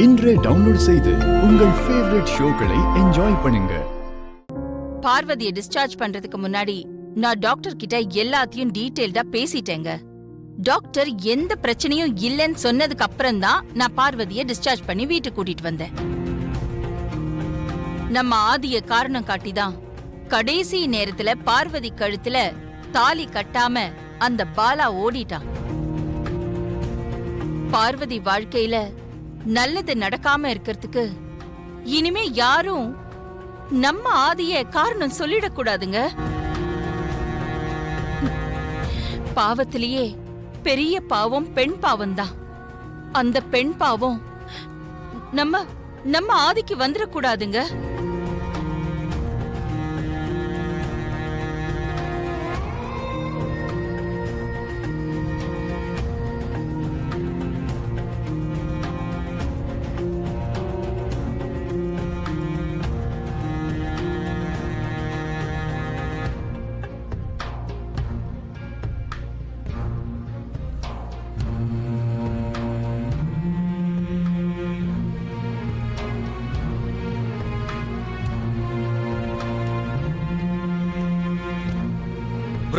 இன்றே டவுன்லோட் செய்து உங்கள் ஃபேவரட் ஷோக்களை என்ஜாய் பண்ணுங்க. பார்வதியை டிஸ்சார்ஜ் பண்றதுக்கு முன்னாடி நான் டாக்டர் கிட்ட எல்லாத்தையும் டீடைல்டா பேசிட்டேங்க. டாக்டர் எந்த பிரச்சனையும் இல்லைன்னு சொன்னதுக்கு அப்புறம் தான் நான் பார்வதியை டிஸ்சார்ஜ் பண்ணி வீட்டுக்கு கூட்டிட்டு வந்தேன். நம்ம ஆதிய காரணம் காட்டிதான் கடைசி நேரத்துல பார்வதி கழுத்துல தாலி கட்டாம அந்த பாலா ஓடிட்டான். பார்வதி வாழ்க்கையில நல்லது நடக்காம இருக்கிறதுக்கு இனிமே யாரும் நம்ம ஆதிய காரணம் சொல்லிடக்கூடாதுங்க. பாவத்திலேயே பெரிய பாவம் பெண் பாவம்தான். அந்த பெண் பாவம் நம்ம ஆதிக்கு வந்துடக்கூடாதுங்க.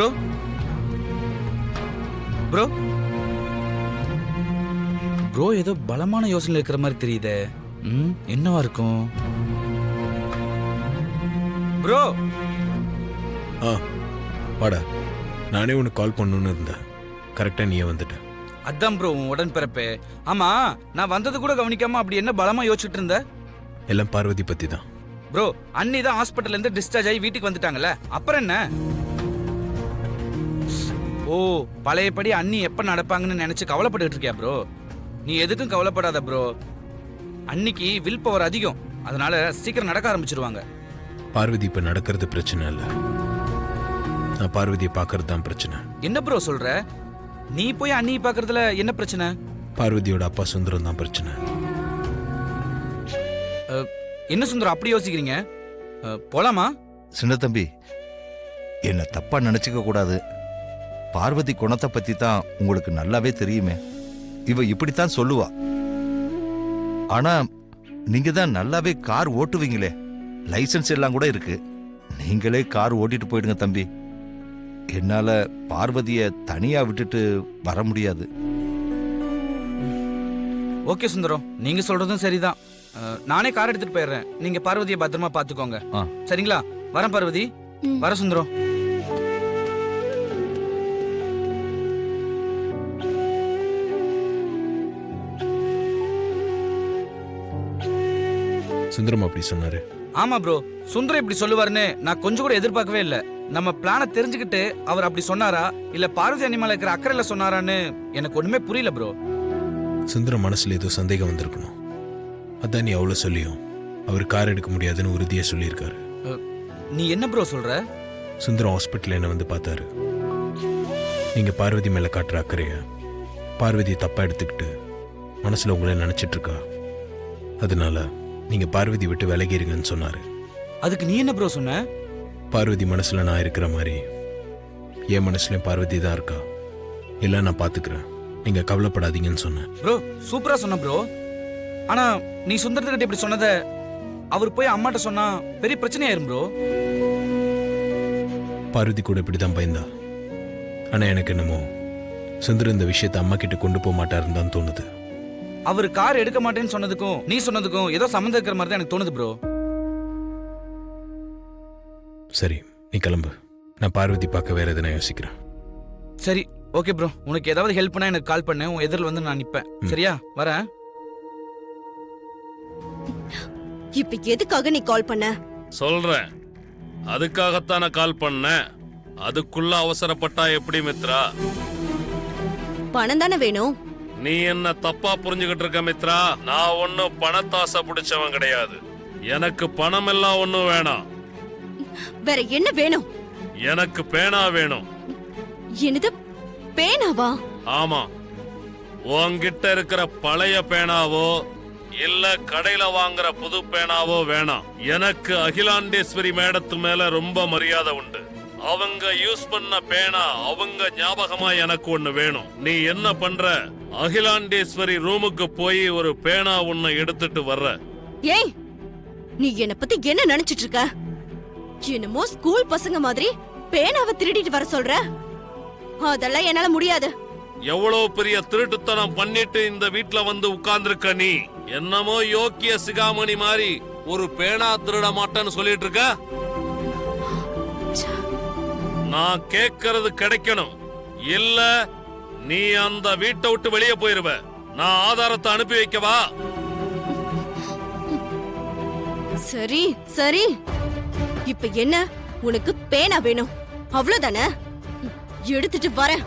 ப்ரோ ப்ரோ ப்ரோ ஏதோ பலமான யோசனை இருக்கிற மாதிரி தெரியுதே. என்னவா இருக்கும் ப்ரோ? வாடா, நானே உனக்கு கால் பண்ணணும்னு இருந்தேன். கரெக்டா நீயே வந்துட்ட. அதான் ப்ரோ உன் உடன் பிறப்பே. ஆமா, நான் வந்தது கூட கவனிக்காம அப்படி என்ன பலமா யோசிச்சுட்டு இருந்த? எல்லாம் பார்வதி பத்தி தான் ப்ரோ. அண்ணி தான் ஹாஸ்பிட்டல்ல இருந்து டிஸ்சார்ஜ் ஆகி வீட்டுக்கு வந்துட்டாங்கல்ல, அப்புறம் என்ன? ஓ, பழையபடி அண்ணி எப்ப நடப்பாங்கன்னு நினைச்சு கவலைப்பட்டு இருக்கியா ப்ரோ? நீ எதுக்கும் கவலைப்படாத ப்ரோ. அன்னிக்கு வில் பவர் அதிகம், அதனால சீக்கிரம் நடக்க ஆரம்பிச்சிருவாங்க. பார்வதி இப்ப நடக்கிறது பிரச்சனை இல்ல, நான் பார்வதியை பாக்குறது தான் பிரச்சனை. என்ன ப்ரோ சொல்ற? நீ போய் அண்ணியை பாக்குறதுல என்ன பிரச்சனை? பார்வதியோட அப்பா சுந்தரம் தான் பிரச்சனை. என்ன சுந்தரம் அப்படி யோசிக்கிறீங்க? போலாமா? சின்ன தம்பி, என்ன தப்பா நினைச்சுக்க கூடாது. பார்வதி குணத்தை பத்தி தான் உங்களுக்கு நல்லாவே தெரியுமே. இவ இப்படித்தான் சொல்லுவா. ஆனா நீங்க தான் நல்லாவே கார் ஓட்டுவீங்களே, லைசன்ஸ் எல்லாம் கூட இருக்கு. நீங்களே கார் ஓட்டிட்டு போயிடுங்க தம்பி. என்னால பார்வதிய தனியா விட்டுட்டு வர முடியாது. ஓகே சுந்தரம், நீங்க சொல்றதும் சரிதான். நானே கார் எடுத்துட்டு போயிடுறேன். நீங்க பார்வதியை பத்திரமா பாத்துக்கோங்க, சரிங்களா? வரேன் பார்வதி. வர சுந்தரம். சுந்தரம் அப்படி சொன்னாரு. ஆமா ப்ரோ, சுந்தரம் இப்படி சொல்லுவாருன்னு நான் கொஞ்சம் கூட எதிர்பார்க்கவே இல்ல. நம்ம பிளான தெரிஞ்சுக்கிட்டு அவர் அப்படி சொன்னாரா இல்ல பார்வதி அனிமேல இருக்கிற அக்கறையில சொன்னாரான்னு எனக்கு ஒண்ணுமே புரியல ப்ரோ. சுந்தரம் மனசுல ஏதோ சந்தேகம் வந்திருக்கணும். அதான் நீ அவ்வளவு சொல்லியும் அவர் கார் எடுக்க முடியாதுன்னு உறுதியா சொல்லியிருக்காரு. நீ என்ன ப்ரோ சொல்ற? சுந்தரம் ஹாஸ்பிட்டல் என்ன வந்து பார்த்தாரு. நீங்க பார்வதி மேல காட்டுற அக்கறைய பார்வதியை தப்பா எடுத்துக்கிட்டு மனசுல உங்களை நினைச்சிட்டு இருக்கா, அதனால நீங்க பார்வதி விட்டு விலகிருங்கன்னு சொன்னாரு. அதுக்கு நீ என்ன ப்ரோ சொன்ன? பார்வதி மனசுல நான் இருக்கிற மாதிரி என் மனசுலயும் பார்வதி தான் இருக்கா, இல்ல நான் பாத்துக்கிறேன், நீங்க கவலைப்படாதீங்கன்னு சொன்னேன். ப்ரோ சூப்பரா சொன்ன ப்ரோ. ஆனா நீ சுந்தரத்துக்கிட்ட இப்படி சொன்னத அவர் போய் அம்மாட்ட சொன்னா பெரிய பிரச்சனை ஆயிரும் ப்ரோ. பார்வதி கூட இப்படிதான் பயந்தா. ஆனா எனக்கு என்னமோ சுந்தரம் இந்த விஷயத்தை அம்மா கிட்ட கொண்டு போக மாட்டாருன்னு தான் தோணுது. அவர் கார் எடுக்க மாட்டேன்னு சொன்னதுக்கும் நீ சொன்னதுக்கும் ஏதோ சம்மந்தம் இருக்கிற மாதிரி தான் எனக்கு தோணுது ப்ரோ. சரி, நீ கிளம்பு. நான் பார்வதி பார்க்க வேற எதனா யோசிக்கிறேன். சரி ஓகே ப்ரோ, உனக்கு ஏதாவது ஹெல்ப் பண்ணா எனக்கு கால் பண்ணு. உன் எதிரில் வந்து நான் நிப்பேன், சரியா? வரேன். இப்ப எதுக்காக நீ கால் பண்ண? சொல்றேன், அதுக்காகத்தான கால் பண்ண. அதுக்குள்ள அவசரப்பட்டா எப்படி மித்ரா? பணம் தானே வேணும். நீ என்ன தப்பா புரிஞ்சுகிட்டு இருக்க மித்ரா. நான் ஒன்னும் பணத்தாசை பிடிச்சவன் கிடையாது. எனக்கு பணம் எல்லாம் ஒன்னும் வேணாம். வேற என்ன வேணும்? எனக்கு பேனா வேணும். என்னது பேனாவா? ஆமா, உன்கிட்ட இருக்கிற பழைய பேனாவோ இல்ல கடையில வாங்குற புது பேனாவோ வேணாம். எனக்கு அகிலாண்டேஸ்வரி மேடத்து மேல ரொம்ப மரியாதை உண்டு. அவங்க யூஸ் பண்ண பேனா அவங்க ஞாபகமா எனக்கு ஒண்ணு வேணும். நீ என்ன பண்ற? அகிலாண்டேஸ்வரி ரூமுக்கு போய் ஒரு பேனா உன்னை எடுத்துட்டு வர்ற. ஏய், நீ என்ன பத்தி என்ன நினைச்சிட்டு இருக்க? என்னமோ ஸ்கூல் பசங்க மாதிரி பேனாவை திருடிட்டு வர சொல்ற? அதெல்லாம் என்னால முடியாது. எவ்வளவு பெரிய திருட்டுத்தனம் பண்ணிட்டு இந்த வீட்ல வந்து உட்கார்ந்திருக்க நீ? என்னமோ யோக்கிய சிகாமணி மாதிரி ஒரு பேனா திருட மாட்டேன்னு சொல்லிட்டு இருக்க. நான் கேட்கறது கிடைக்கணும், இல்ல நீ அந்த வீட்டை விட்டு வெளியே போயிருவ. நான் ஆதாரத்தை அனுப்பி வைக்கவா? சரி சரி, இப்ப என்ன? உனக்கு பேனா வேணும் அவ்வளவுதானே? எடுத்துட்டு வரேன்.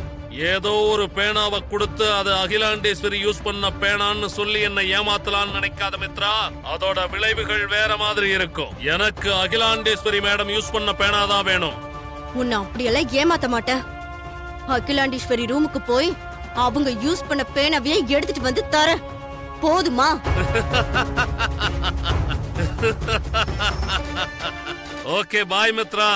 ஏதோ ஒரு பேனாவை கொடுத்து அது அகிலாண்டேஸ்வரி யூஸ் பண்ண பேனான்னு சொல்லி என்ன ஏமாத்தலான்னு நினைக்காத மித்ரா. அதோட விளைவுகள் வேற மாதிரி இருக்கும். எனக்கு அகிலாண்டேஸ்வரி மேடம் யூஸ் பண்ண பேனா தான் வேணும். உன்னை அப்படியெல்லாம் ஏமாத்த மாட்டேன். அகிலாண்டீஸ்வரி ரூமுக்கு போய் அவங்க யூஸ் பண்ண பேனாவையே எடுத்துட்டு வந்து தரேன். போதுமா? ஓகே, பாய் மித்ரா.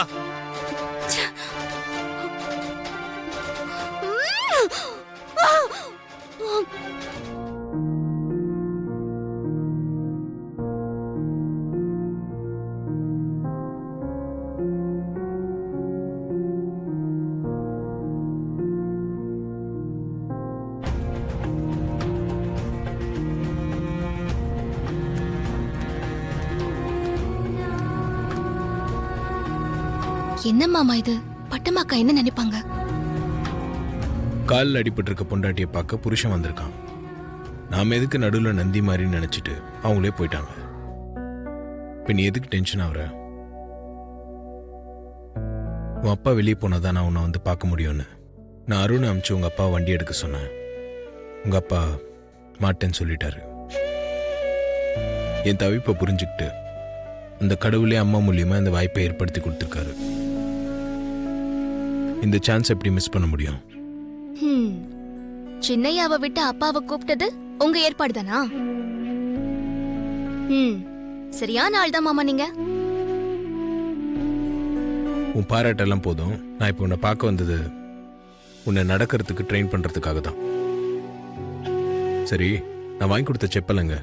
என்ன மாமா இது? பட்டமாக்கா என்ன நினைப்பாங்க? காலில் அடிபட்டு இருக்க பொண்டாட்டியை பார்க்க புருஷன் வந்திருக்கான். நாம எதுக்கு நடுவில் நந்தி மாதிரின்னு நினைச்சிட்டு அவங்களே போயிட்டாங்க. இப்ப நீ எதுக்கு டென்ஷன் ஆகுற? உன் அப்பா வெளியே போனாதான் நான் உன்னை வந்து பார்க்க முடியும்னு நான் அருண் அனுப்பிச்சு உங்க அப்பா வண்டி எடுக்க சொன்னேன். உங்க அப்பா மாட்டேன்னு சொல்லிட்டாரு. என் தவிப்பை புரிஞ்சுக்கிட்டு அந்த கடவுளே அம்மா மூலியமா இந்த வாய்ப்பை ஏற்படுத்தி கொடுத்துருக்காரு. இந்த சான்ஸ் எப்படி மிஸ் பண்ண முடியும்? சின்னையாவை விட்டு அப்பாவை கூப்பிட்டது உங்க ஏற்பாடு தானா? சரியான ஆள் தான் மாமா நீங்க. உன் பாராட்டெல்லாம் போதும். நான் இப்போ உன்னை பார்க்க வந்தது உன்னை நடக்கிறதுக்கு ட்ரெயின் பண்றதுக்காக தான். சரி, நான் வாங்கி கொடுத்த செப்பலங்க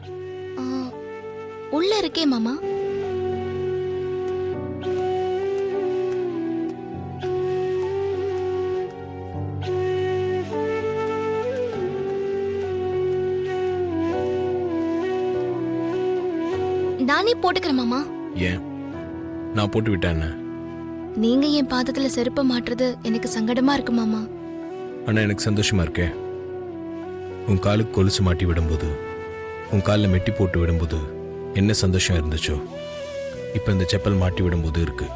உள்ள இருக்கே மாமா. நானே போட்டுக்கிறேன் மாமா. ஏன்? நான் போட்டு விட்டேன் என்ன? நீங்க என் பாதத்துல செருப்ப மாட்டுறது எனக்கு சங்கடமா இருக்கு மாமா. ஆனா எனக்கு சந்தோஷமா இருக்கே. உன் காலுக்கு கொலுசு மாட்டி விடும்போது, உன் காலில் மெட்டி போட்டு விடும்போது என்ன சந்தோஷம் இருந்துச்சோ இப்ப இந்த செப்பல் மாட்டி விடும்போது இருக்கு.